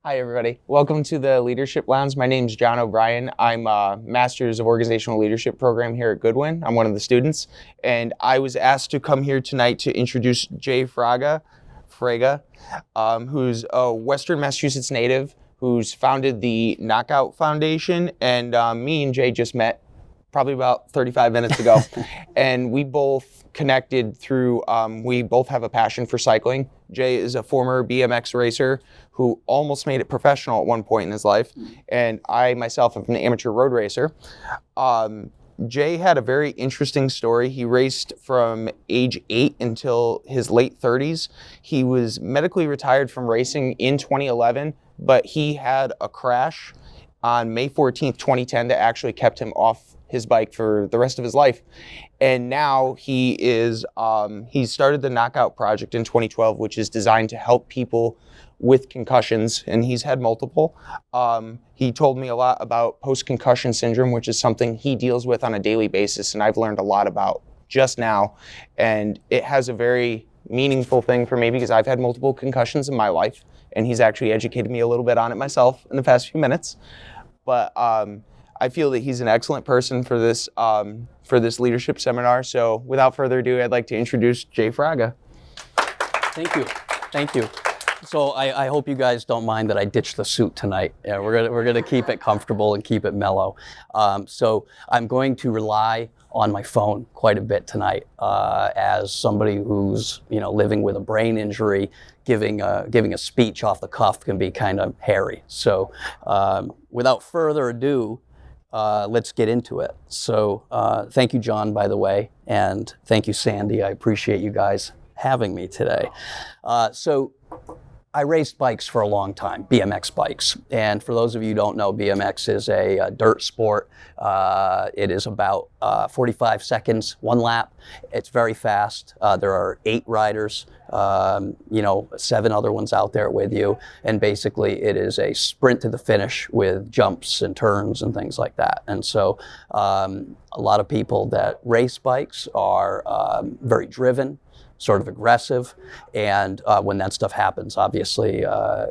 Hi, everybody. Welcome to the Leadership Lounge. My name is John O'Brien. I'm a Master's of Organizational Leadership program here at Goodwin. I'm one of the students, and I was asked to come here tonight to introduce Jay Fraga, who's a Western Massachusetts native who's founded the Knockout Foundation, and me and Jay just met probably about 35 minutes ago, and we both connected through, we both have a passion for cycling. Jay is a former BMX racer who almost made it professional at one point in his life, and I myself am an amateur road racer. Jay had a very interesting story. He raced from age 8 until his late 30s. He was medically retired from racing in 2011, but he had a crash on May 14th, 2010 that actually kept him off his bike for the rest of his life. And now he started the Knockout Project in 2012, which is designed to help people with concussions, and he's had multiple. He told me a lot about post-concussion syndrome, which is something he deals with on a daily basis, and I've learned a lot about just now. And it has a very meaningful thing for me because I've had multiple concussions in my life, and he's actually educated me a little bit on it myself in the past few minutes. But I feel that he's an excellent person for this leadership seminar. So without further ado, I'd like to introduce Jay Fraga. Thank you. So I hope you guys don't mind that I ditched the suit tonight. Yeah, we're gonna keep it comfortable and keep it mellow. So I'm going to rely on my phone quite a bit tonight as somebody who's living with a brain injury. Giving a speech off the cuff can be kind of hairy. So without further ado, let's get into it. So thank you, John, by the way, and thank you, Sandy. I appreciate you guys having me today. So I raced bikes for a long time, BMX bikes. And for those of you who don't know, BMX is a dirt sport. It is about 45 seconds, one lap. It's very fast. There are 8 riders, 7 other ones out there with you. And basically it is a sprint to the finish with jumps and turns and things like that. And so a lot of people that race bikes are very driven, sort of aggressive, and when that stuff happens, obviously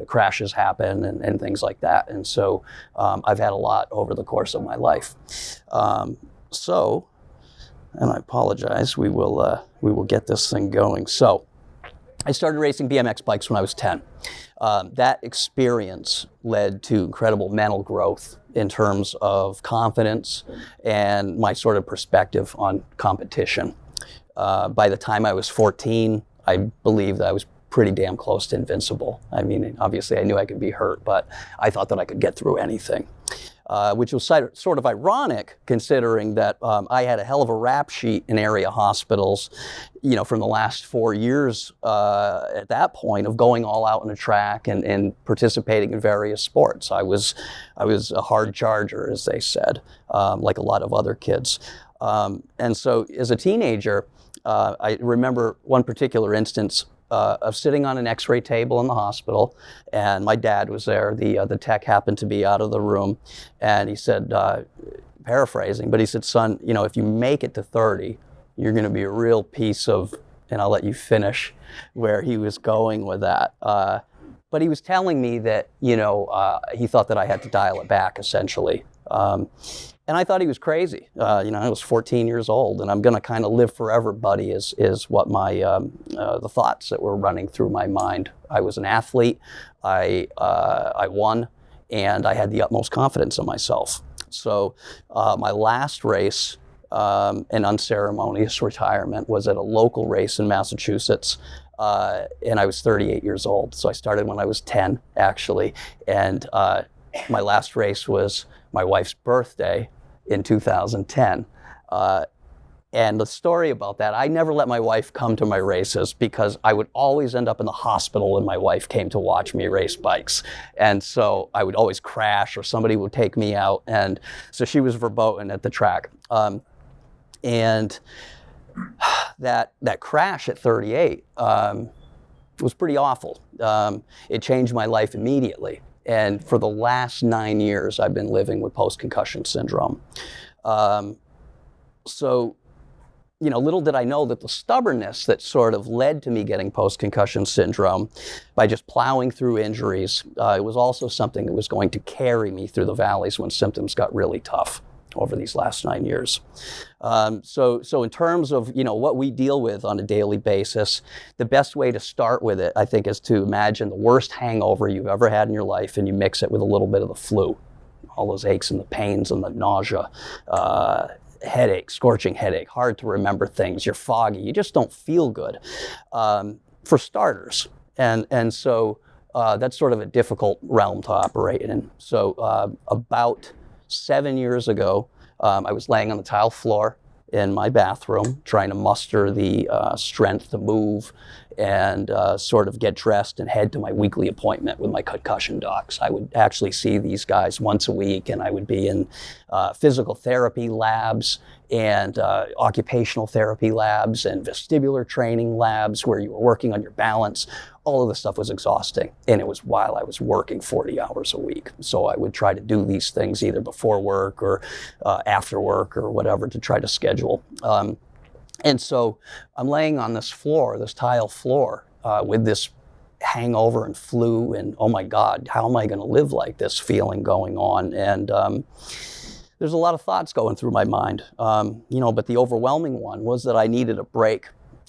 crashes happen and things like that. And so I've had a lot over the course of my life. And I apologize, we will get this thing going. So I started racing BMX bikes when I was 10. That experience led to incredible mental growth in terms of confidence and my sort of perspective on competition. By the time I was 14, I believed that I was pretty damn close to invincible. I mean, obviously I knew I could be hurt, but I thought that I could get through anything, which was sort of ironic considering that I had a hell of a rap sheet in area hospitals, from the last 4 years at that point of going all out on a track and participating in various sports. I was a hard charger, as they said, like a lot of other kids. And so as a teenager, I remember one particular instance of sitting on an x-ray table in the hospital, and my dad was there. The tech happened to be out of the room, and he said, paraphrasing, but he said, son, if you make it to 30, you're going to be a real piece of, and I'll let you finish where he was going with that. But he was telling me that, he thought that I had to dial it back, essentially. And I thought he was crazy. I was 14 years old, and I'm going to kind of live forever, buddy, is what my the thoughts that were running through my mind. I was an athlete. I won, and I had the utmost confidence in myself. So my last race, an unceremonious retirement, was at a local race in Massachusetts. And I was 38 years old. So I started when I was 10, actually. And my last race was my wife's birthday in 2010. And the story about that, I never let my wife come to my races because I would always end up in the hospital when my wife came to watch me race bikes. And so I would always crash or somebody would take me out. And so she was verboten at the track. And that crash at 38 was pretty awful. It changed my life immediately. And for the last 9 years, I've been living with post-concussion syndrome. So little did I know that the stubbornness that sort of led to me getting post-concussion syndrome by just plowing through injuries, it was also something that was going to carry me through the valleys when symptoms got really tough over these last 9 years. So in terms of, what we deal with on a daily basis, the best way to start with it, I think, is to imagine the worst hangover you've ever had in your life, and you mix it with a little bit of the flu. All those aches and the pains and the nausea, headache, scorching headache, hard to remember things, you're foggy, you just don't feel good, for starters. And so that's sort of a difficult realm to operate in. So about 7 years ago, I was laying on the tile floor in my bathroom, trying to muster the strength to move and sort of get dressed and head to my weekly appointment with my concussion docs. I would actually see these guys once a week, and I would be in physical therapy labs and occupational therapy labs and vestibular training labs where you were working on your balance. All of this stuff was exhausting, and it was while I was working 40 hours a week. So I would try to do these things either before work or after work or whatever to try to schedule. And so I'm laying on this floor, this tile floor, with this hangover and flu, and oh my God, how am I going to live like this feeling going on? And there's a lot of thoughts going through my mind, but the overwhelming one was that I needed a break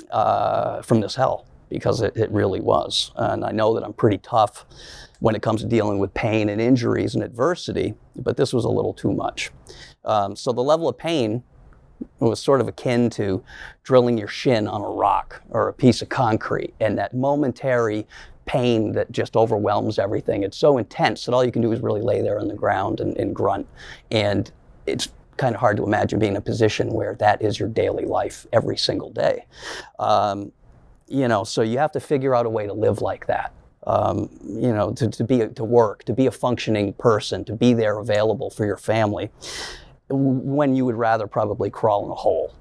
from this hell, because it really was. And I know that I'm pretty tough when it comes to dealing with pain and injuries and adversity, but this was a little too much. So the level of pain was sort of akin to drilling your shin on a rock or a piece of concrete, and that momentary pain that just overwhelms everything. It's so intense that all you can do is really lay there on the ground and grunt. And it's kind of hard to imagine being in a position where that is your daily life every single day. So you have to figure out a way to live like that. To work, to be a functioning person, to be there available for your family, when you would rather probably crawl in a hole.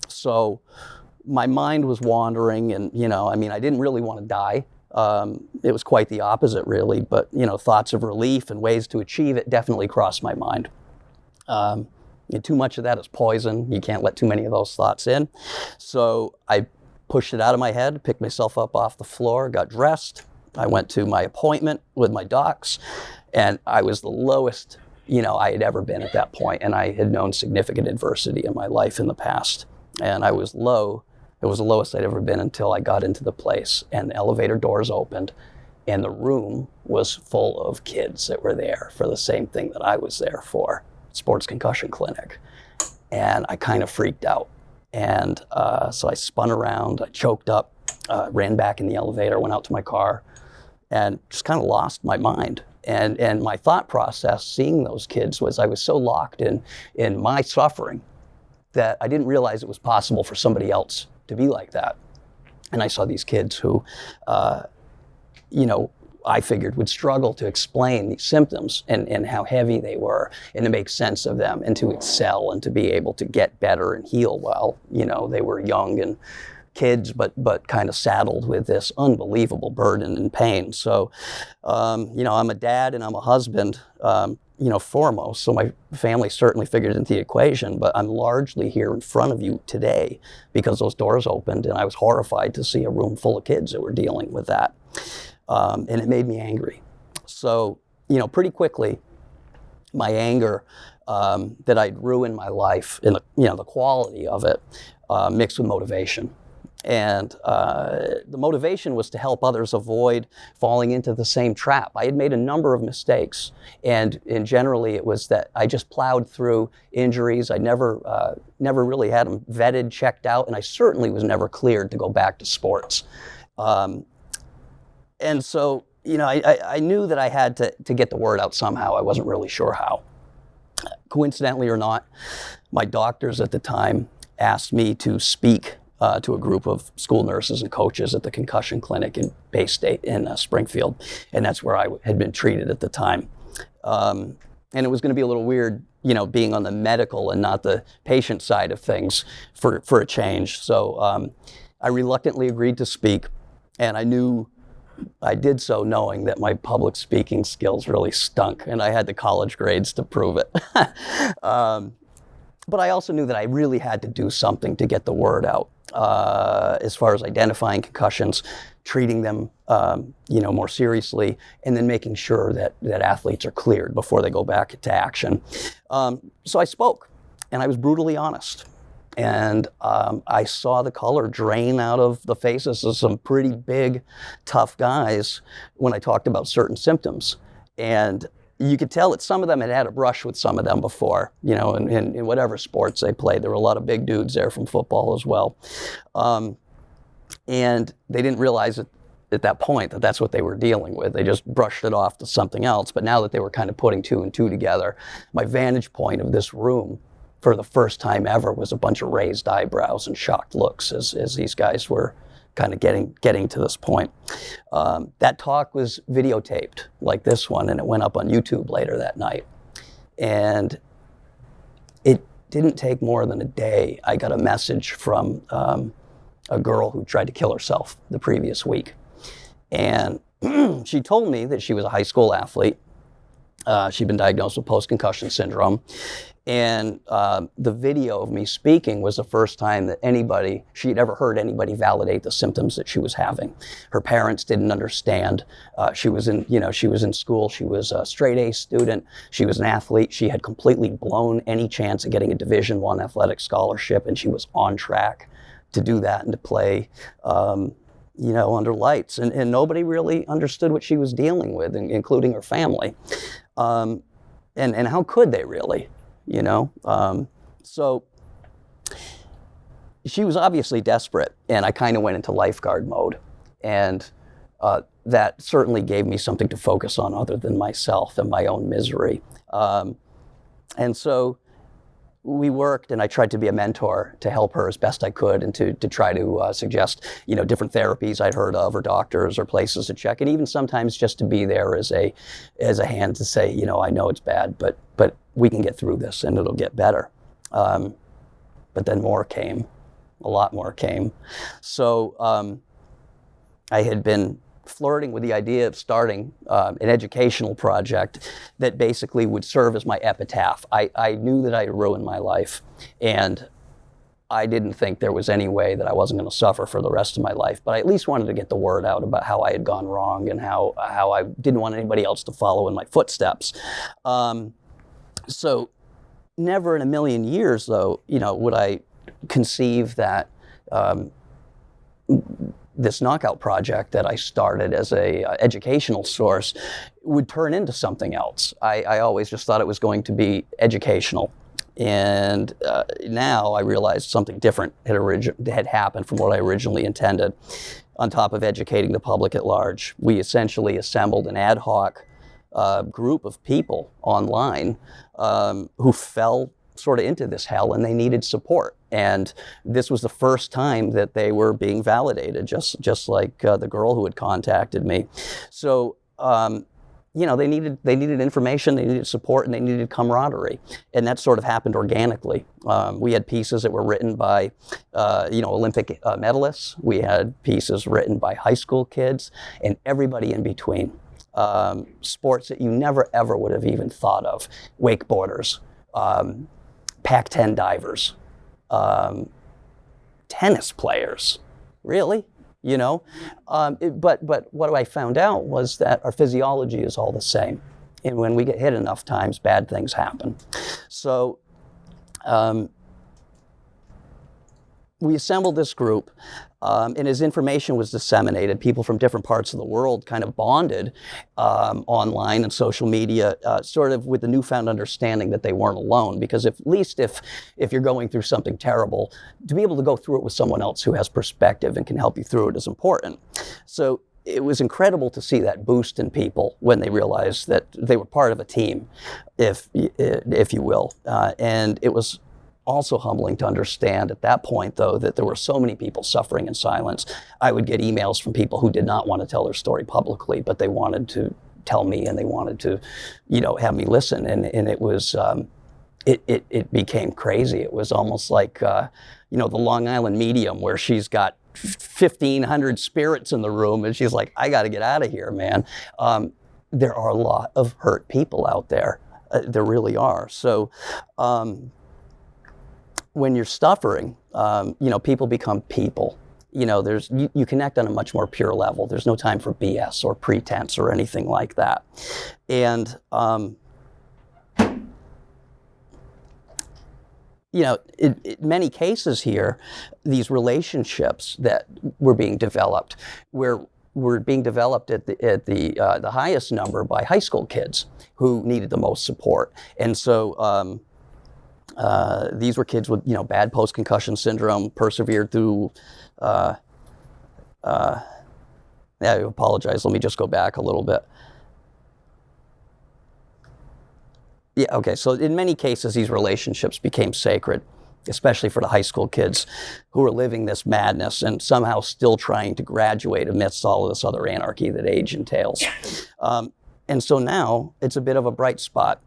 So my mind was wandering, and, I didn't really want to die. It was quite the opposite, really, but, thoughts of relief and ways to achieve it definitely crossed my mind. Too much of that is poison. You can't let too many of those thoughts in. So I pushed it out of my head, picked myself up off the floor, got dressed. I went to my appointment with my docs, and I was the lowest I had ever been at that point, and I had known significant adversity in my life in the past. And I was low. It was the lowest I'd ever been until I got into the place, and the elevator doors opened, and the room was full of kids that were there for the same thing that I was there for, sports concussion clinic. And I kind of freaked out. And so I spun around, I choked up, ran back in the elevator, went out to my car, and just kind of lost my mind. And my thought process seeing those kids was I was so locked in my suffering that I didn't realize it was possible for somebody else to be like that. And I saw these kids who, I figured would struggle to explain these symptoms and how heavy they were, and to make sense of them, and to excel and to be able to get better and heal while, they were young and kids, but kind of saddled with this unbelievable burden and pain. So, I'm a dad and I'm a husband, foremost. So my family certainly figured into the equation, but I'm largely here in front of you today because those doors opened, and I was horrified to see a room full of kids that were dealing with that. And it made me angry. So, pretty quickly, my anger that I'd ruined my life and the quality of it mixed with motivation. And the motivation was to help others avoid falling into the same trap. I had made a number of mistakes, and generally it was that I just plowed through injuries. I never really had them vetted, checked out, and I certainly was never cleared to go back to sports. And so, I knew that I had to get the word out somehow. I wasn't really sure how. Coincidentally or not, my doctors at the time asked me to speak to a group of school nurses and coaches at the concussion clinic in Bay State in Springfield. And that's where I had been treated at the time. And it was going to be a little weird, being on the medical and not the patient side of things for a change. So I reluctantly agreed to speak, and I knew I did so knowing that my public speaking skills really stunk, and I had the college grades to prove it. But I also knew that I really had to do something to get the word out as far as identifying concussions, treating them more seriously, and then making sure that athletes are cleared before they go back into action. So I spoke, and I was brutally honest. And I saw the color drain out of the faces of some pretty big, tough guys when I talked about certain symptoms. And you could tell that some of them had a brush with some of them before, in whatever sports they played. There were a lot of big dudes there from football as well. And they didn't realize at that point that that's what they were dealing with. They just brushed it off to something else. But now that they were kind of putting two and two together, my vantage point of this room for the first time ever was a bunch of raised eyebrows and shocked looks as these guys were kind of getting to this point. That talk was videotaped like this one, and it went up on YouTube later that night. And it didn't take more than a day. I got a message from a girl who tried to kill herself the previous week. And she told me that she was a high school athlete. She'd been diagnosed with post-concussion syndrome. And the video of me speaking was the first time that she'd ever heard anybody validate the symptoms that she was having. Her parents didn't understand. She was in school. She was a straight A student. She was an athlete. She had completely blown any chance of getting a Division I athletic scholarship, and she was on track to do that and to play, under lights. And nobody really understood what she was dealing with, including her family. And how could they really? So she was obviously desperate, and I kind of went into lifeguard mode. And that certainly gave me something to focus on other than myself and my own misery. And so we worked, and I tried to be a mentor to help her as best I could, and to try to suggest, different therapies I'd heard of, or doctors, or places to check, and even sometimes just to be there as a hand to say, I know it's bad, but we can get through this, and it'll get better. But then more came, a lot more came. So I had been flirting with the idea of starting an educational project that basically would serve as my epitaph. I knew that I had ruined my life, and I didn't think there was any way that I wasn't going to suffer for the rest of my life, but I at least wanted to get the word out about how I had gone wrong, and how I didn't want anybody else to follow in my footsteps. So never in a million years, though, would I conceive that this knockout project that I started as a educational source would turn into something else. I always just thought it was going to be educational. And now I realized something different had happened from what I originally intended. On top of educating the public at large, we essentially assembled an ad hoc group of people online who fell sort of into this hell, and they needed support. And this was the first time that they were being validated, just like the girl who had contacted me. So, they needed information, they needed support, and they needed camaraderie. And that sort of happened organically. We had pieces that were written by, Olympic medalists. We had pieces written by high school kids, and everybody in between. Sports that you never ever would have even thought of. Wakeboarders, Pac-10 divers, tennis players, really, But what I found out was that our physiology is all the same. And when we get hit enough times, bad things happen. So we assembled this group, and as information was disseminated, people from different parts of the world kind of bonded online and social media, sort of with the newfound understanding that they weren't alone. Because at least if you're going through something terrible, to be able to go through it with someone else who has perspective and can help you through it is important. So it was incredible to see that boost in people when they realized that they were part of a team, if you will. And it was also humbling to understand at that point, though, that there were so many people suffering in silence. I would get emails from people who did not want to tell their story publicly, but they wanted to tell me, and they wanted to, have me listen. And it was, it became crazy. It was almost like, the Long Island Medium, where she's got 1,500 spirits in the room, and she's like, I got to get out of here, man. There are a lot of hurt people out there. There really are. So, when you're suffering, people become people. You connect on a much more pure level. There's no time for BS or pretense or anything like that. And, in many cases here, these relationships that were being developed were being developed at the highest number by high school kids who needed the most support. And so these were kids with, bad post-concussion syndrome, persevered through, I apologize, let me just go back a little bit. Yeah, okay, so in many cases, these relationships became sacred, especially for the high school kids who were living this madness and somehow still trying to graduate amidst all of this other anarchy that age entails. And so now, it's a bit of a bright spot.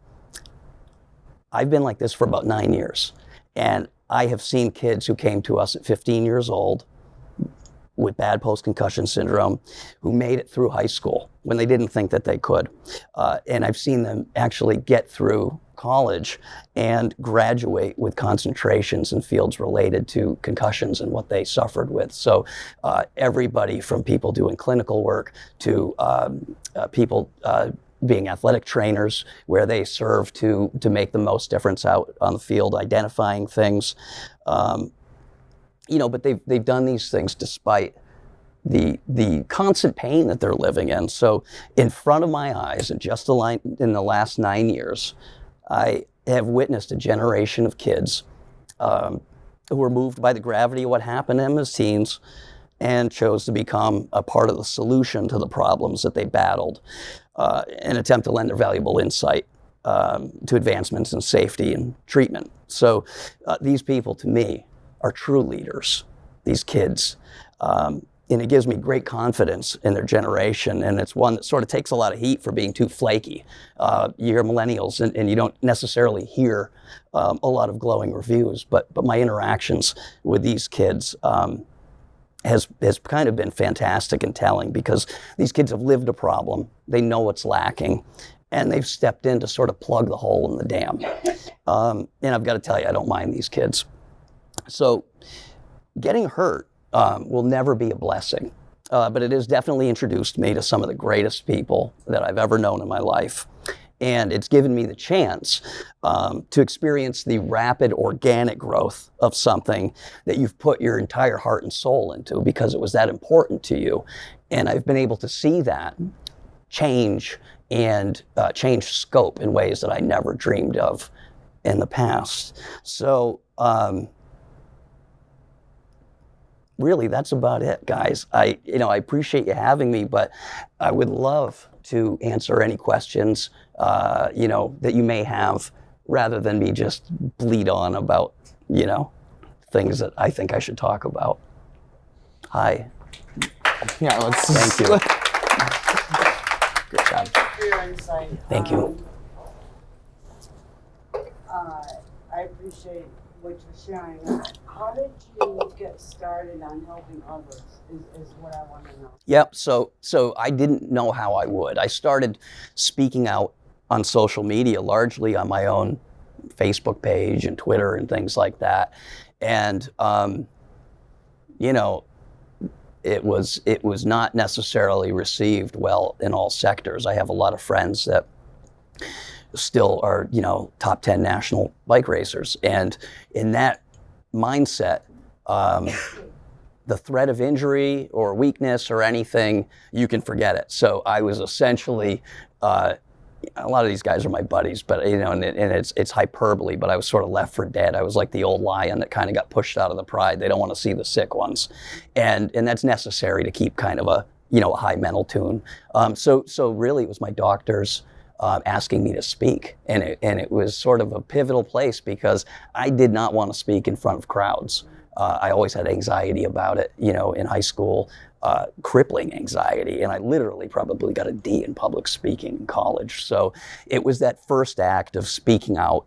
I've been like this for about 9 years, and I have seen kids who came to us at 15 years old with bad post-concussion syndrome who made it through high school when they didn't think that they could. And I've seen them actually get through college and graduate with concentrations in fields related to concussions and what they suffered with. So everybody from people doing clinical work to people being athletic trainers where they serve to make the most difference out on the field, identifying things. But they've done these things despite the constant pain that they're living in. So in front of my eyes, and just in the last 9 years, I have witnessed a generation of kids who were moved by the gravity of what happened to them as teens and chose to become a part of the solution to the problems that they battled, and attempt to lend their valuable insight to advancements in safety and treatment. So these people, to me, are true leaders, these kids. And it gives me great confidence in their generation, and it's one that sort of takes a lot of heat for being too flaky. You hear millennials, and you don't necessarily hear a lot of glowing reviews, but my interactions with these kids has kind of been fantastic and telling, because these kids have lived a problem, they know what's lacking, and they've stepped in to sort of plug the hole in the dam. And I've got to tell you, I don't mind these kids. So getting hurt will never be a blessing, but it has definitely introduced me to some of the greatest people that I've ever known in my life. And it's given me the chance to experience the rapid organic growth of something that you've put your entire heart and soul into because it was that important to you. And I've been able to see that change and change scope in ways that I never dreamed of in the past. So really, that's about it, guys. I appreciate you having me, but I would love to answer any questions, that you may have, rather than me just bleat on about, things that I think I should talk about. Hi. Yeah, let's. Thank you. Good job. Thank you for your insight. Thank you. I appreciate what you're sharing. How did you get started on helping others is what I want to know. Yep, so I didn't know how I would. I started speaking out on social media, largely on my own Facebook page and Twitter and things like that. And, it was not necessarily received well in all sectors. I have a lot of friends that still are, top 10 national bike racers. And in that mindset, the threat of injury or weakness or anything, you can forget it. So I was essentially, a lot of these guys are my buddies, but and it's hyperbole, but I was sort of left for dead. I was like the old lion that kind of got pushed out of the pride. They don't want to see the sick ones. And that's necessary to keep kind of a high mental tune. So really it was my doctors asking me to speak. And it was sort of a pivotal place because I did not want to speak in front of crowds. I always had anxiety about it, in high school, crippling anxiety. And I literally probably got a D in public speaking in college. So it was that first act of speaking out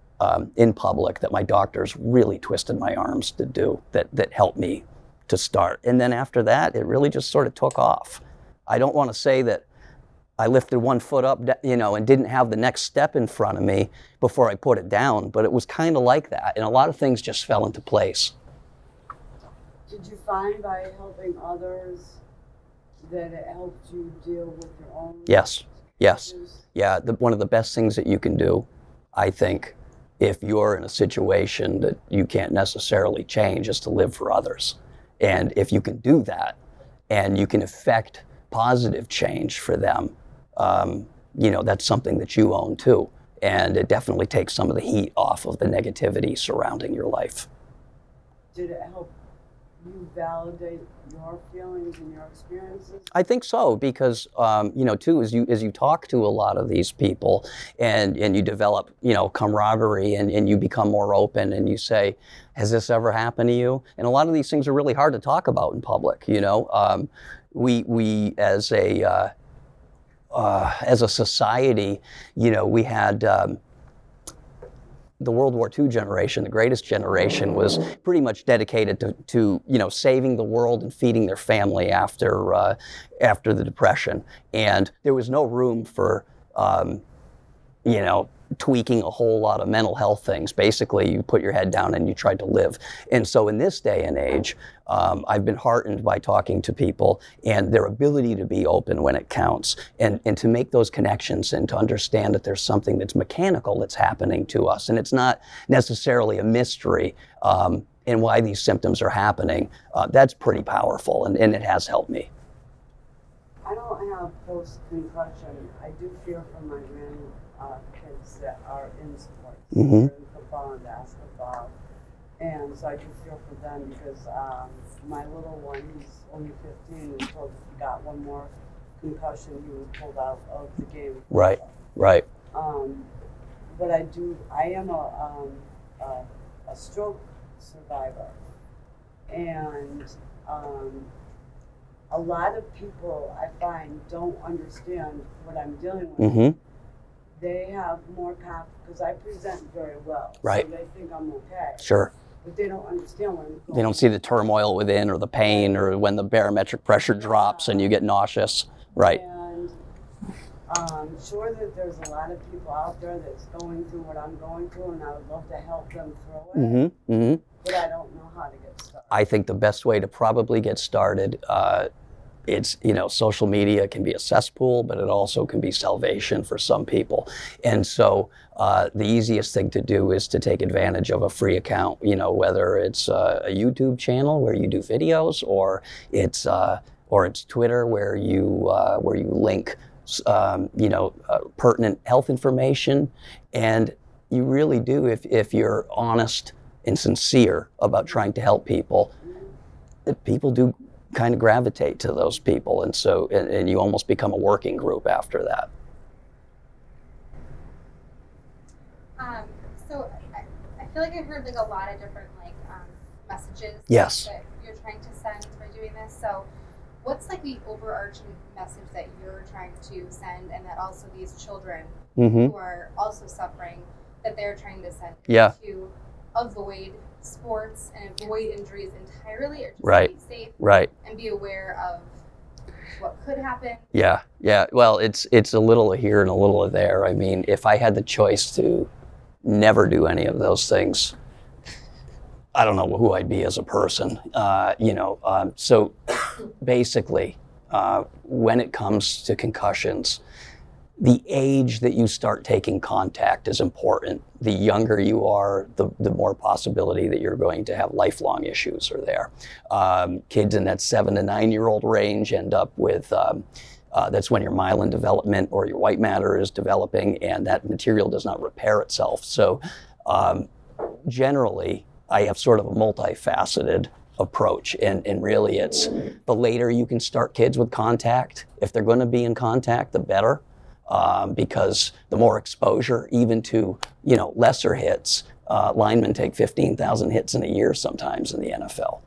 in public that my doctors really twisted my arms to do, that helped me to start. And then after that, it really just sort of took off. I don't want to say that I lifted one foot up, and didn't have the next step in front of me before I put it down. But it was kind of like that, and a lot of things just fell into place. Did you find by helping others that it helped you deal with your own? Yes. issues? Yeah, one of the best things that you can do, I think, if you're in a situation that you can't necessarily change, is to live for others. And if you can do that, and you can affect positive change for them, that's something that you own too. And it definitely takes some of the heat off of the negativity surrounding your life. Did it help you validate your feelings and your experiences? I think so, because too, as you talk to a lot of these people, and you develop camaraderie, and you become more open, and you say, has this ever happened to you? And a lot of these things are really hard to talk about in public. We as a society, we had the World War II generation, the greatest generation, was pretty much dedicated to saving the world and feeding their family after the Depression, and there was no room for tweaking a whole lot of mental health things. Basically, you put your head down and you tried to live. And so in this day and age, I've been heartened by talking to people and their ability to be open when it counts, and to make those connections, and to understand that there's something that's mechanical that's happening to us, and it's not necessarily a mystery in why these symptoms are happening. That's pretty powerful, and it has helped me. I don't have post-concussion. I do fear for my grandkids that are in sports, Mm-hmm. in football and basketball. And so I do feel for them, because my little one, he's only 15, and told if he got one more concussion, he was pulled out of the game. Right. But I am a stroke survivor. And a lot of people, I find, don't understand what I'm dealing with. Mm-hmm. They have more confidence, because I present very well. Right. So they think I'm okay. Sure. But they don't understand what I'm going. They don't see the turmoil within, or the pain, or when the barometric pressure drops and you get nauseous. Right. And I'm sure that there's a lot of people out there that's going through what I'm going through, and I would love to help them through it. Mm-hmm. Mm-hmm. But I don't know how to get started. I think the best way to probably get started, it's, social media can be a cesspool, but it also can be salvation for some people. And so the easiest thing to do is to take advantage of a free account, whether it's a YouTube channel where you do videos, or it's Twitter where you link pertinent health information. And you really do, if you're honest and sincere about trying to help people, people do kind of gravitate to those people, and so and you almost become a working group after that. So I feel like I've heard a lot of different messages Yes. that you're trying to send by doing this. So what's the overarching message that you're trying to send, and that also these children Mm-hmm. who are also suffering, that they're trying to send Yeah. to avoid sports and avoid injuries entirely, or just Right. be safe Right. and be aware of what could happen? Yeah. Well, it's a little of here and a little of there. I mean, if I had the choice to never do any of those things, I don't know who I'd be as a person. So basically, when it comes to concussions, the age that you start taking contact is important. The younger you are, the more possibility that you're going to have lifelong issues are there. Kids in that 7 to 9 year old range end up with, that's when your myelin development or your white matter is developing, and that material does not repair itself. So generally, I have sort of a multifaceted approach, and really it's the later you can start kids with contact. If they're going to be in contact, the better. Because the more exposure, even to lesser hits, linemen take 15,000 hits in a year sometimes in the NFL,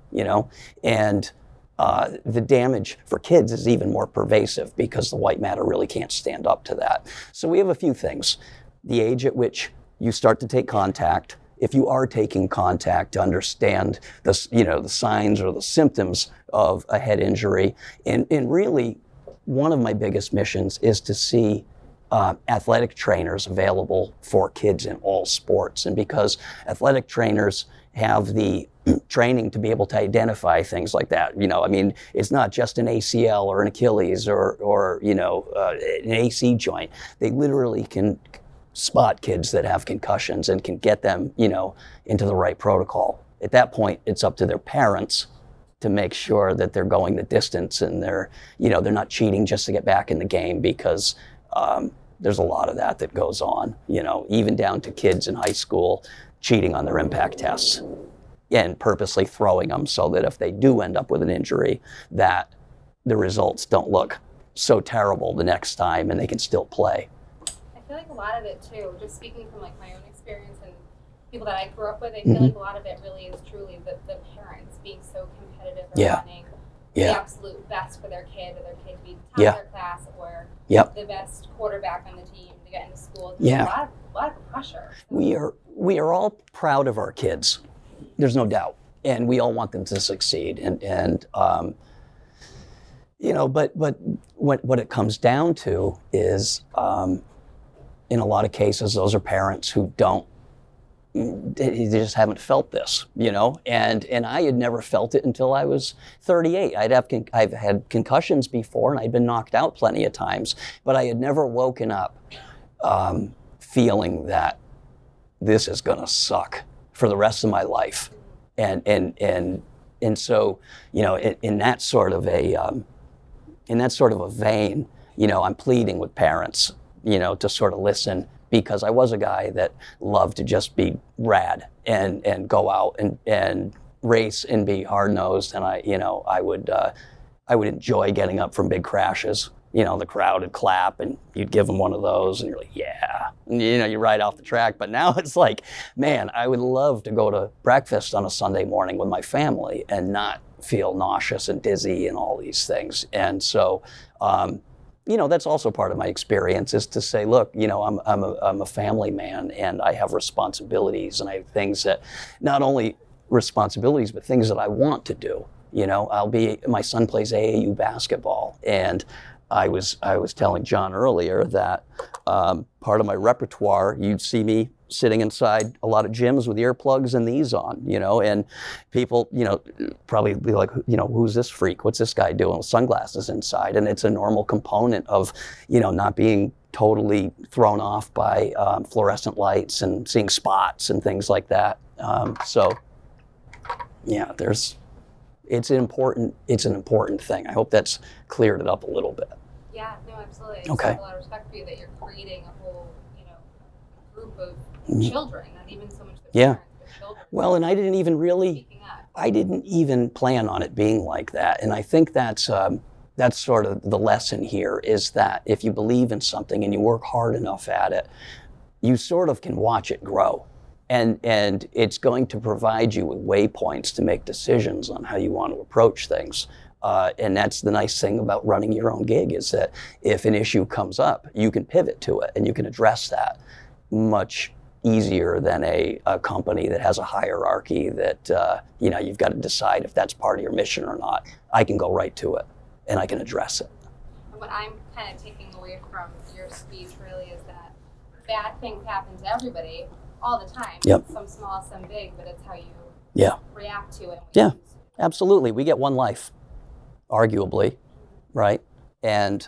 and the damage for kids is even more pervasive because the white matter really can't stand up to that. So we have a few things. The age at which you start to take contact, if you are taking contact, to understand the signs or the symptoms of a head injury, and really one of my biggest missions is to see athletic trainers available for kids in all sports. And because athletic trainers have the training to be able to identify things like that, I mean, it's not just an ACL or an Achilles or an AC joint. They literally can spot kids that have concussions and can get them, into the right protocol. At that point, it's up to their parents to make sure that they're going the distance and they're not cheating just to get back in the game, because there's a lot of that goes on, even down to kids in high school cheating on their impact tests and purposely throwing them so that if they do end up with an injury, that the results don't look so terrible the next time and they can still play. I feel like a lot of it too, just speaking from like my own experience and people that I grew up with, I feel like a lot of it really is truly the parents being so competitive and wanting the absolute best for their kid, or their kid to be top of their class, or the best quarterback on the team to get into school. There's a lot of pressure. We are all proud of our kids. There's no doubt, and we all want them to succeed. But what it comes down to is, in a lot of cases, those are parents who they just haven't felt this, and I had never felt it until I was 38. I've had concussions before, and I'd been knocked out plenty of times, but I had never woken up feeling that this is gonna suck for the rest of my life, and so in that sort of a vein, I'm pleading with parents, to sort of listen. Because I was a guy that loved to just be rad and go out and race and be hard-nosed, and I would enjoy getting up from big crashes. The crowd would clap and you'd give them one of those and you're like, yeah, and, you ride off the track. But now it's like, man, I would love to go to breakfast on a Sunday morning with my family and not feel nauseous and dizzy and all these things. And so that's also part of my experience, is to say, look, I'm a family man, and I have responsibilities, and I have things that, not only responsibilities, but things that I want to do. My son plays AAU basketball, and I was telling John earlier that part of my repertoire, you'd see me sitting inside a lot of gyms with earplugs and these on, and people, probably be like, who's this freak? What's this guy doing with sunglasses inside? And it's a normal component of, not being totally thrown off by fluorescent lights and seeing spots and things like that. It's an important thing. I hope that's cleared it up a little bit. Yeah, no, absolutely. I Okay. have a lot of respect for you that you're creating a whole, group of children, not even so much the parents, but children. Well, and I didn't even plan on it being like that. And I think that's sort of the lesson here, is that if you believe in something and you work hard enough at it, you sort of can watch it grow. And it's going to provide you with waypoints to make decisions on how you want to approach things. And that's the nice thing about running your own gig, is that if an issue comes up, you can pivot to it and you can address that much easier than a company that has a hierarchy that you've got to decide if that's part of your mission or not. I can go right to it and I can address it. And what I'm kind of taking away from your speech really is that bad things happen to everybody all the time. Yep. Some small, some big, but it's how you react to it. Yeah, absolutely. We get one life, arguably, right? And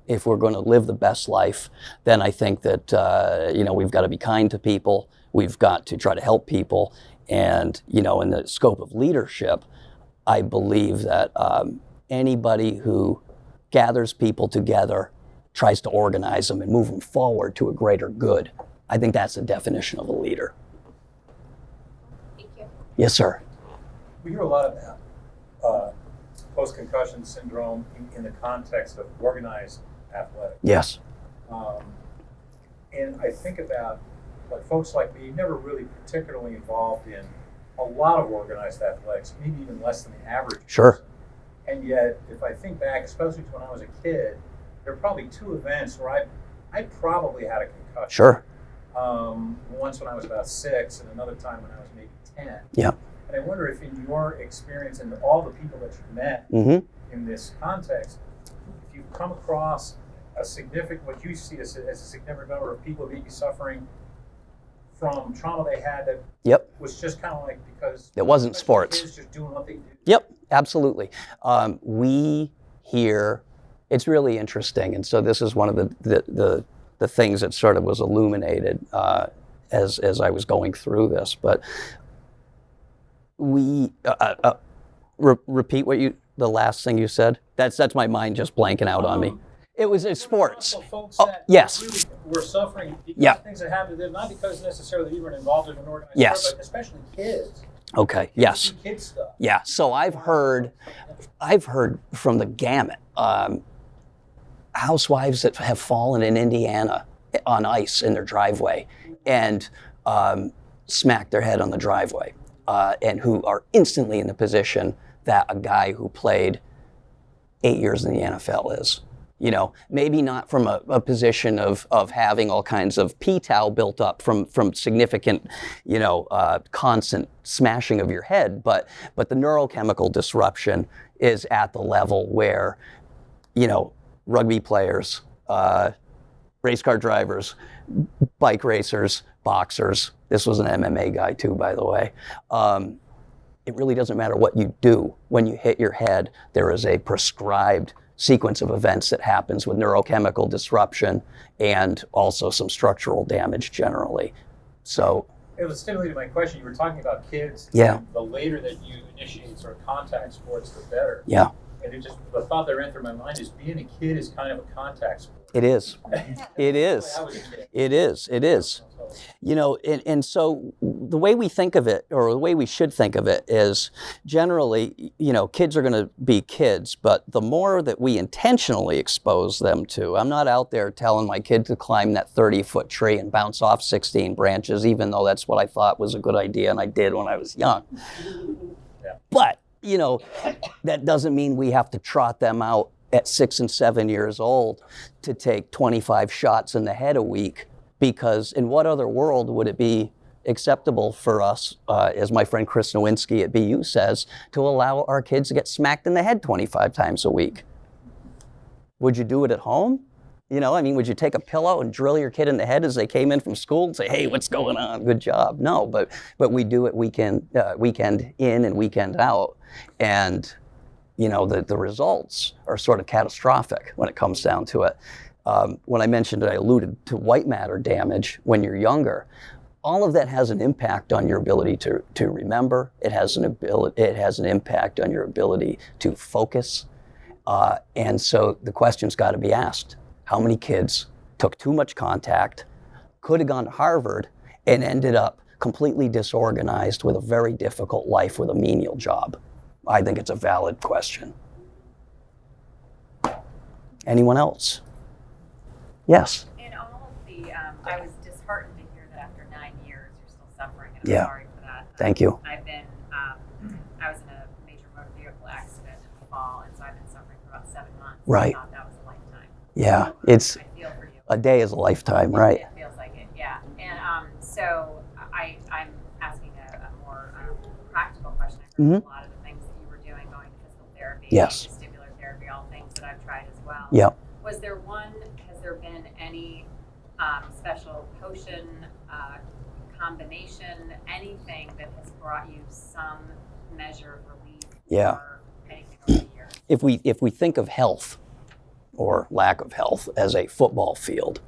if we're going to live the best life, then I think that we've got to be kind to people. We've got to try to help people. And in the scope of leadership, I believe that anybody who gathers people together, tries to organize them and move them forward to a greater good, I think that's the definition of a leader. Thank you. Yes, sir. We hear a lot about post-concussion syndrome in the context of organized athletics. Yes. And I think about folks like me, never really particularly involved in a lot of organized athletics, maybe even less than the average Sure. person. And yet, if I think back, especially to when I was a kid, there are probably two events where I probably had a concussion. Sure. Once when I was about 6, and another time when I was maybe 10. Yeah. And I wonder if in your experience and all the people that you've met Mm-hmm. in this context, if you've come across what you see as a significant number of people maybe suffering from trauma they had that was just kind of like because it wasn't sports. Kids just doing what they do. Yep, absolutely. We hear, it's really interesting, and so this is one of the things that sort of was illuminated as I was going through this. But we repeat the last thing you said. That's my mind just blanking out on me. It was sports. Folks that yes. Really were suffering because yeah. of things that happened to them, not because necessarily they were involved in an organized yes. sport, but especially kids. Okay. Yes. Kid stuff. Yeah. So I've heard from the gamut. Housewives that have fallen in Indiana on ice in their driveway and smacked their head on the driveway, and who are instantly in the position that a guy who played 8 years in the NFL is. You know, maybe not from a position of having all kinds of p-tau built up from significant, constant smashing of your head, but the neurochemical disruption is at the level where, rugby players, race car drivers, bike racers, boxers. This was an MMA guy too, by the way. It really doesn't matter what you do. When you hit your head, there is a prescribed sequence of events that happens with neurochemical disruption and also some structural damage generally. So it was stimulating my question. You were talking about kids. Yeah. The later that you initiate sort of contact sports, the better. Yeah. And the thought that ran through my mind is being a kid is kind of a contact sport. It is. It is. I was a kid. It is. It is. And so the way we think of it, or the way we should think of it, is generally, kids are going to be kids, but the more that we intentionally expose them to, I'm not out there telling my kid to climb that 30-foot tree and bounce off 16 branches, even though that's what I thought was a good idea and I did when I was young. Yeah. But, that doesn't mean we have to trot them out at 6 and 7 years old to take 25 shots in the head a week. Because in what other world would it be acceptable for us, as my friend Chris Nowinski at BU says, to allow our kids to get smacked in the head 25 times a week? Would you do it at home? Would you take a pillow and drill your kid in the head as they came in from school and say, hey, what's going on? Good job. No, but we do it weekend in and weekend out. And, the results are sort of catastrophic when it comes down to it. When I mentioned that I alluded to white matter damage when you're younger, all of that has an impact on your ability to remember. It has an impact on your ability to focus. And so the question's got to be asked. How many kids took too much contact, could have gone to Harvard, and ended up completely disorganized with a very difficult life with a menial job? I think it's a valid question. Anyone else? Yes. In all of the, I was disheartened to hear that after 9 years you're still suffering, and Yeah. I'm sorry for that. Thank you. I've been, I was in a major motor vehicle accident in the fall, and so I've been suffering for about 7 months. Right. I thought that was a lifetime. Yeah, I feel for you. a day is a lifetime, right? It feels like it, yeah. And so I'm asking a more practical question. I heard a lot of the things that you were doing, going to physical therapy, Yes. vestibular therapy, all things that I've tried as well. Yep. Has there been any special potion, combination, anything that has brought you some measure of relief Yeah. or anything over the years? If we think of health or lack of health as a football field,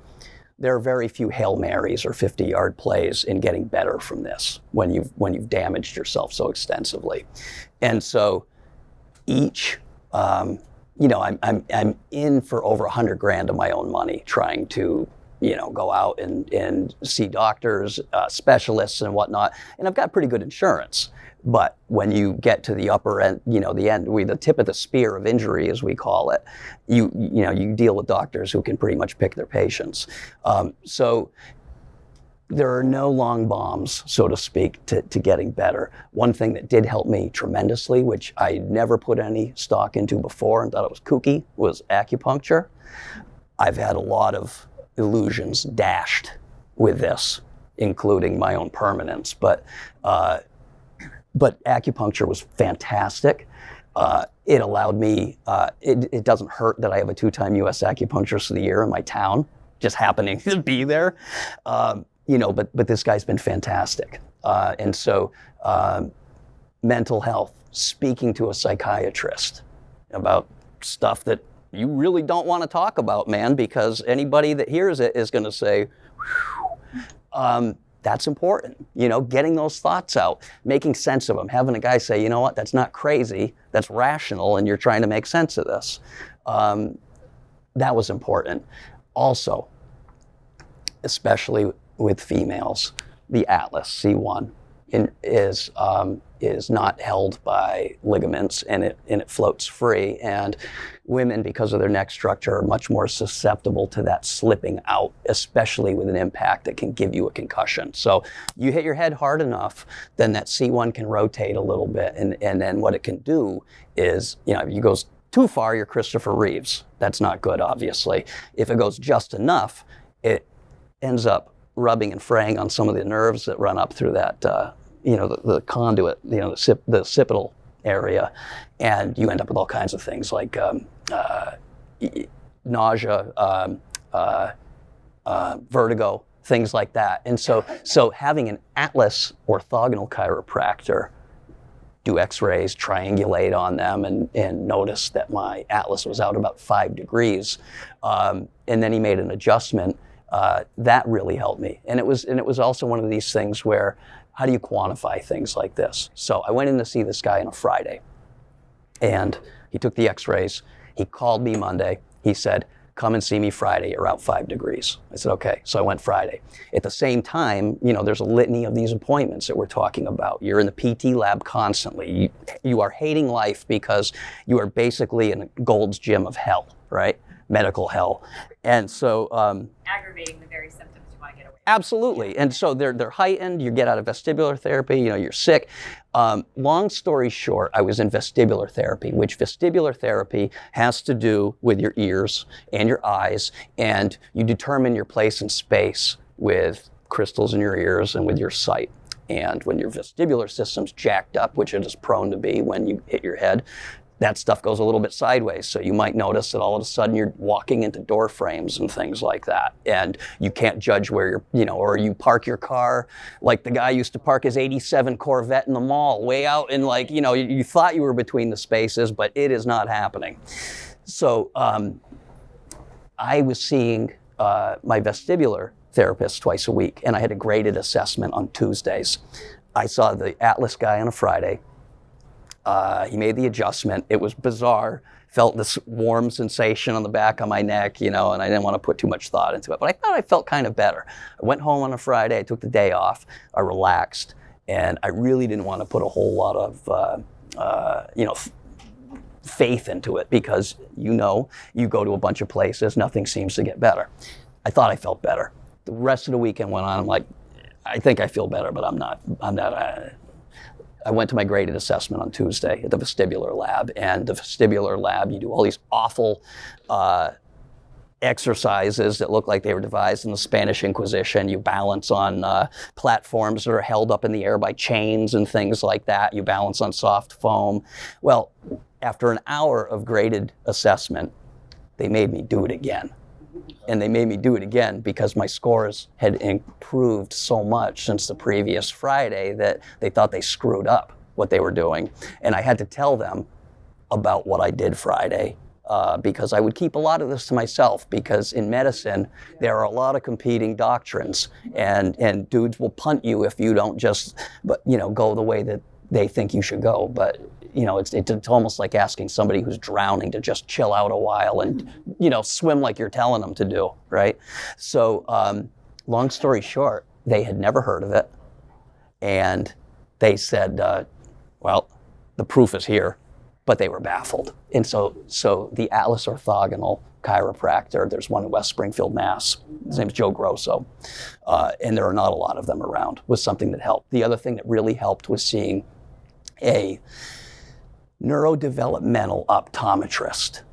there are very few Hail Marys or 50-yard plays in getting better from this when you've damaged yourself so extensively. And so each I'm in for over $100,000 of my own money trying to, go out and see doctors, specialists and whatnot. And I've got pretty good insurance. But when you get to the upper end, the tip of the spear of injury, as we call it, you deal with doctors who can pretty much pick their patients. So there are no long bombs, so to speak, to getting better. One thing that did help me tremendously, which I never put any stock into before and thought it was kooky, was acupuncture. I've had a lot of illusions dashed with this, including my own permanence. But acupuncture was fantastic. it allowed me, it doesn't hurt that I have a 2-time U.S. Acupuncturist of the Year in my town, just happening to be there. But this guy's been fantastic. And so mental health, speaking to a psychiatrist about stuff that you really don't want to talk about, man, because anybody that hears it is going to say, that's important. Getting those thoughts out, making sense of them, having a guy say, you know what, that's not crazy, that's rational, and you're trying to make sense of this. That was important. Also, especially with females, the Atlas C1 is not held by ligaments, and it floats free. And women, because of their neck structure, are much more susceptible to that slipping out, especially with an impact that can give you a concussion. So you hit your head hard enough, then that C1 can rotate a little bit, and then what it can do is, if it goes too far, you're Christopher Reeves. That's not good, obviously. If it goes just enough, it ends up rubbing and fraying on some of the nerves that run up through that, the conduit, the occipital area, and you end up with all kinds of things like nausea, vertigo, things like that. And so having an Atlas orthogonal chiropractor do x-rays, triangulate on them, and notice that my Atlas was out about 5 degrees, and then he made an adjustment. That really helped me. And it was also one of these things where, how do you quantify things like this? So I went in to see this guy on a Friday, and he took the x-rays. He called me Monday. He said, come and see me Friday, you're out 5 degrees. I said, okay. So I went Friday. At the same time, there's a litany of these appointments that we're talking about. You're in the PT lab constantly. You are hating life because you are basically in Gold's Gym of hell, right? Medical hell. And so aggravating the very symptoms you want to get away from. Absolutely. And so they're heightened. You get out of vestibular therapy, you're sick. Long story short, I was in vestibular therapy, which vestibular therapy has to do with your ears and your eyes, and you determine your place in space with crystals in your ears and with your sight. And when your vestibular system's jacked up, which it is prone to be when you hit your head, that stuff goes a little bit sideways. So you might notice that all of a sudden you're walking into door frames and things like that. And you can't judge where you're, or you park your car like the guy used to park his 87 Corvette in the mall, way out in you thought you were between the spaces, but it is not happening. So I was seeing my vestibular therapist twice a week, and I had a graded assessment on Tuesdays. I saw the Atlas guy on a Friday. He made the adjustment. It was bizarre. Felt this warm sensation on the back of my neck, and I didn't want to put too much thought into it. But I thought I felt kind of better. I went home on a Friday. I took the day off. I relaxed. And I really didn't want to put a whole lot of, faith into it because, you go to a bunch of places, nothing seems to get better. I thought I felt better. The rest of the weekend went on. I'm like, I think I feel better, but I'm not. I went to my graded assessment on Tuesday at the vestibular lab, and the vestibular lab, you do all these awful exercises that look like they were devised in the Spanish Inquisition. You balance on platforms that are held up in the air by chains and things like that. You balance on soft foam. Well, after an hour of graded assessment, they made me do it again. And they made me do it again because my scores had improved so much since the previous Friday that they thought they screwed up what they were doing. And I had to tell them about what I did Friday because I would keep a lot of this to myself because in medicine, there are a lot of competing doctrines and dudes will punt you if you don't just, go the way that they think you should go. But it's almost like asking somebody who's drowning to just chill out a while and, swim like you're telling them to do, right? So long story short, they had never heard of it. And they said, well, the proof is here, but they were baffled. And so the Atlas orthogonal chiropractor, there's one in West Springfield, Mass. His name's Joe Grosso. And there are not a lot of them around, was something that helped. The other thing that really helped was seeing a neurodevelopmental optometrist,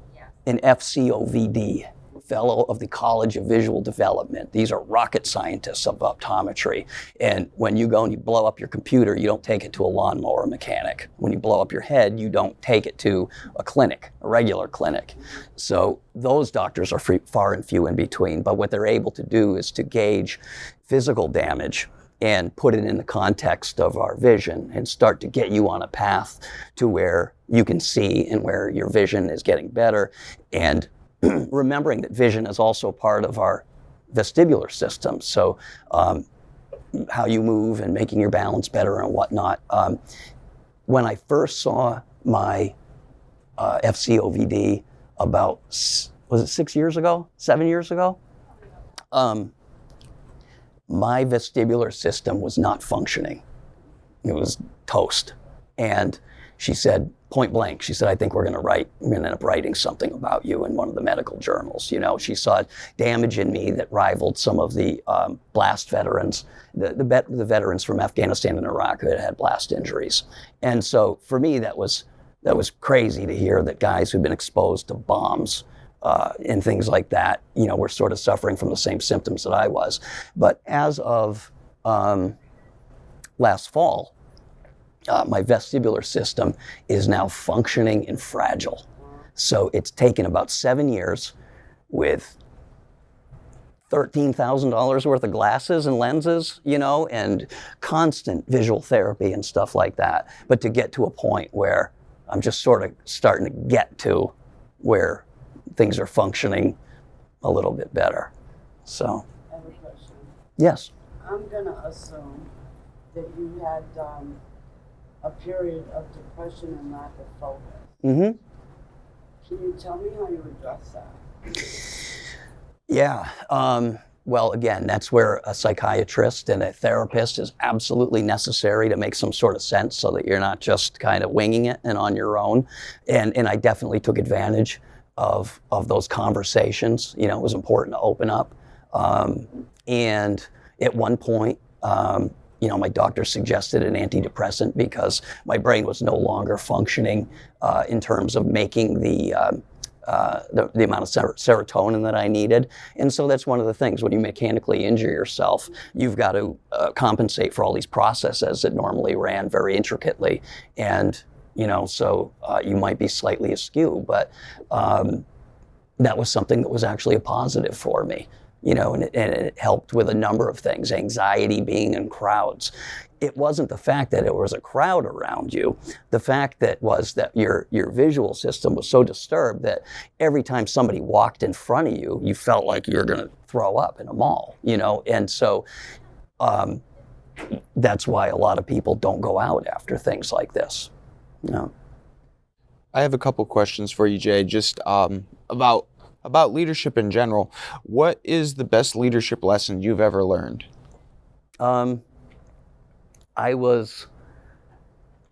an FCOVD, fellow of the College of Visual Development. These are rocket scientists of optometry. And when you go and you blow up your computer, you don't take it to a lawnmower mechanic. When you blow up your head, you don't take it to a clinic, a regular clinic. So those doctors are far and few in between. But what they're able to do is to gauge physical damage and put it in the context of our vision and start to get you on a path to where you can see and where your vision is getting better. And remembering that vision is also part of our vestibular system. So how you move and making your balance better and whatnot. When I first saw my FCOVD about, was it 6 years ago, 7 years ago? My vestibular system was not functioning. It was toast. And she said, point blank, she said, I think we're going to end up writing something about you in one of the medical journals. You know, she saw damage in me that rivaled some of the blast veterans, the veterans from Afghanistan and Iraq who had blast injuries. And so for me, that was crazy to hear that guys who've been exposed to bombs and things like that, you know, were sort of suffering from the same symptoms that I was. But as of last fall, my vestibular system is now functioning and fragile. So it's taken about 7 years with $13,000 worth of glasses and lenses, you know, and constant visual therapy and stuff like that. But to get to a point where I'm just sort of starting to get to where things are functioning a little bit better. So. I have a question. Yes. I'm going to assume that you had a period of depression and lack of focus. Mm-hmm. Can you tell me how you address that? Yeah. Well, again, that's where a psychiatrist and a therapist is absolutely necessary to make some sort of sense so that you're not just kind of winging it and on your own. And I definitely took advantage of those conversations. You know, it was important to open up. And at one point, you know, my doctor suggested an antidepressant because my brain was no longer functioning in terms of making the amount of serotonin that I needed. And so that's one of the things. When you mechanically injure yourself, you've got to compensate for all these processes that normally ran very intricately. And, you know, so you might be slightly askew, but that was something that was actually a positive for me. You know, and it helped with a number of things, anxiety, being in crowds. It wasn't the fact that it was a crowd around you. The fact that was that your visual system was so disturbed that every time somebody walked in front of you, you felt like you were going to throw up in a mall, you know? And so that's why a lot of people don't go out after things like this. You know? I have a couple questions for you, Jay, just about leadership in general. What is the best leadership lesson you've ever learned? I was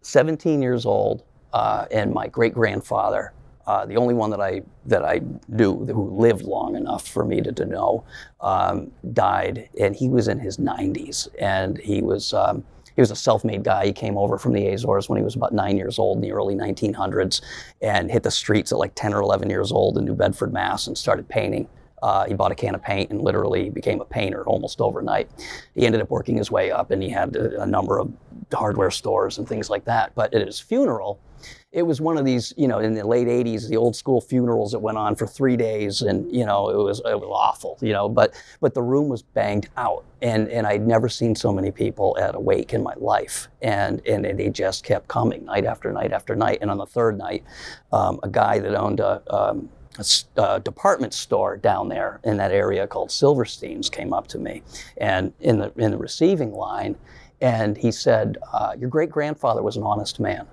17 years old, and my great-grandfather, the only one that I knew who lived long enough for me to know, died, and he was in his 90s, and he was a self-made guy. He came over from the Azores when he was about 9 years old in the early 1900s and hit the streets at like 10 or 11 years old in New Bedford, Mass. and started painting. He bought a can of paint and literally became a painter almost overnight. He ended up working his way up and he had a number of hardware stores and things like that. But at his funeral, it was one of these, you know, in the late 80s, the old school funerals that went on for 3 days, and, you know, it was awful, you know, but the room was banged out, and I'd never seen so many people at a wake in my life, and they just kept coming night after night after night. And on the third night, a guy that owned a department store down there in that area called Silverstein's came up to me, and in the receiving line, and he said, "Your great-grandfather was an honest man."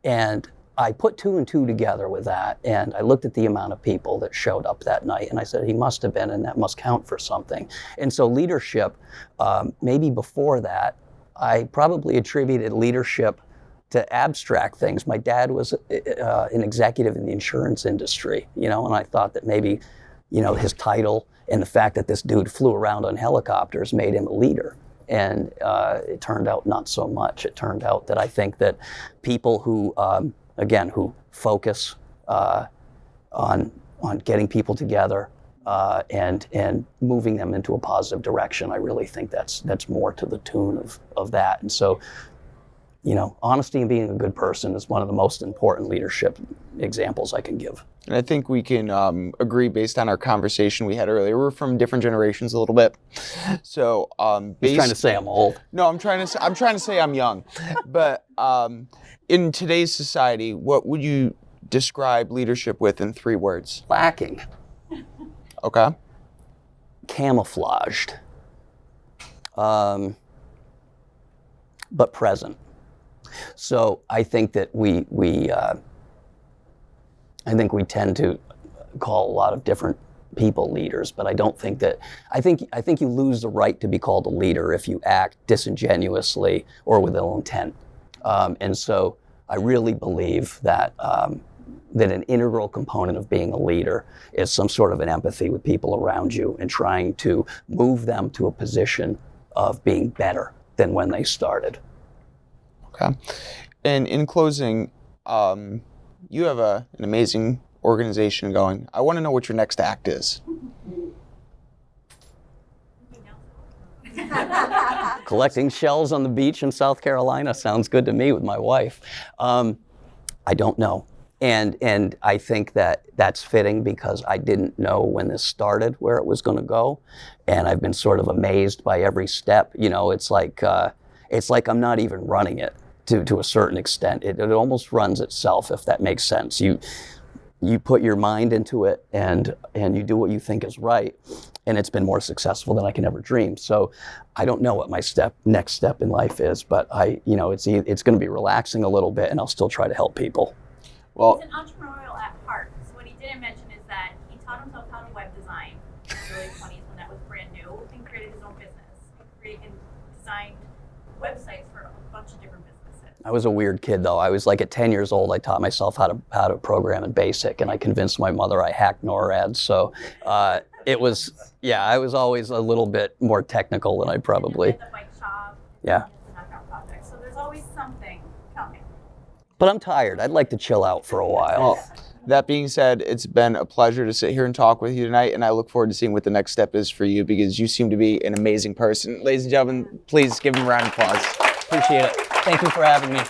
And I put two and two together with that, and I looked at the amount of people that showed up that night, and I said, he must have been, and that must count for something. And so leadership, maybe before that, I probably attributed leadership to abstract things. My dad was an executive in the insurance industry, you know, and I thought that maybe, you know, his title and the fact that this dude flew around on helicopters made him a leader. And it turned out not so much. It turned out that I think that people who, again, who focus on getting people together, and moving them into a positive direction. I really think that's more to the tune of that. And so, honesty and being a good person is one of the most important leadership examples I can give. And I think we can agree based on our conversation we had earlier. We're from different generations a little bit. So, He's trying to say I'm old. No, I'm trying to say I'm young. But in today's society, what would you describe leadership with in 3 words? Lacking. Okay. Camouflaged. But present. So I think that we tend to call a lot of different people leaders, but I don't think that. I think you lose the right to be called a leader if you act disingenuously or with ill intent. And so I really believe that that an integral component of being a leader is some sort of an empathy with people around you and trying to move them to a position of being better than when they started. Okay. And in closing, you have an amazing organization going. I want to know what your next act is. Collecting shells on the beach in South Carolina sounds good to me with my wife. I don't know. And I think that that's fitting because I didn't know when this started where it was going to go. And I've been sort of amazed by every step. It's like I'm not even running it to a certain extent. It almost runs itself, if that makes sense. You put your mind into it and you do what you think is right. And it's been more successful than I can ever dream. So I don't know what my next step in life is, but it's going to be relaxing a little bit and I'll still try to help people. Well, he's an entrepreneurial at heart. So what he didn't mention is that he taught himself how to web design in the early 20s when that was brand new and created his own business. And designed websites for a bunch of different businesses. I was a weird kid though. I was like at 10 years old, I taught myself how to program in BASIC, and I convinced my mother I hacked NORAD. So I was always a little bit more technical than I probably. And the bike shop. Yeah. The knockout project. So there's always something coming. But I'm tired. I'd like to chill out for a while. Well, that being said, it's been a pleasure to sit here and talk with you tonight, and I look forward to seeing what the next step is for you because you seem to be an amazing person. Ladies and gentlemen, please give him a round of applause. Appreciate it. Thank you for having me.